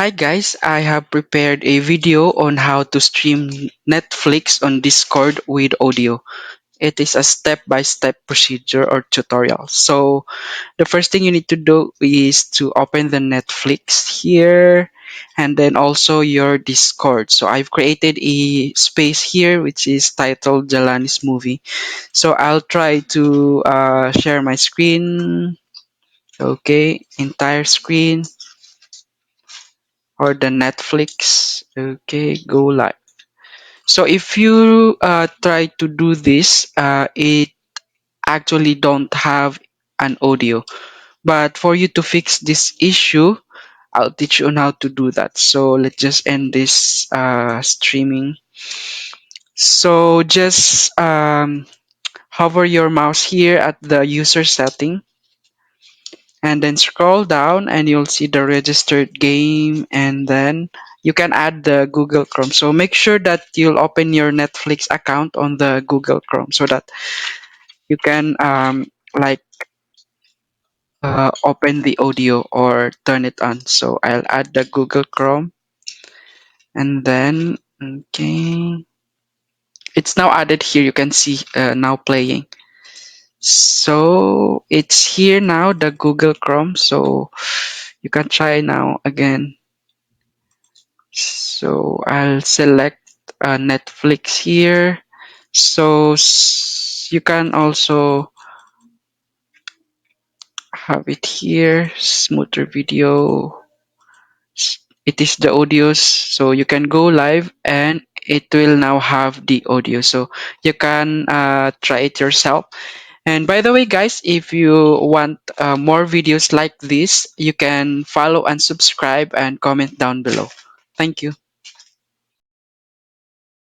Hi guys, I have prepared a video on how to stream Netflix on Discord with audio. It is a step-by-step procedure or tutorial. So the first thing you need to do is to open the Netflix here and then also your Discord. So I've created a space here which is titled Jalani's Movie. So I'll try to share my screen. Okay, entire screen or the Netflix. Okay, go live. So if you try to do this, it actually don't have an audio. But for you to fix this issue, I'll teach you on how to do that. So let's just end this streaming. So just hover your mouse here at the user setting and then scroll down and you'll see the registered game and then you can add the Google Chrome. So make sure that you'll open your Netflix account on the Google Chrome so that you can like open the audio or turn it on. So I'll add the Google Chrome and then okay, it's now added here. You can see now playing. So it's here now, the Google Chrome. So you can try now again. So I'll select Netflix here. So you can also have it here, smoother video. It is the audios. So you can go live and it will now have the audio. So you can try it yourself. And by the way, guys, if you want more videos like this, you can follow and subscribe and comment down below. Thank you.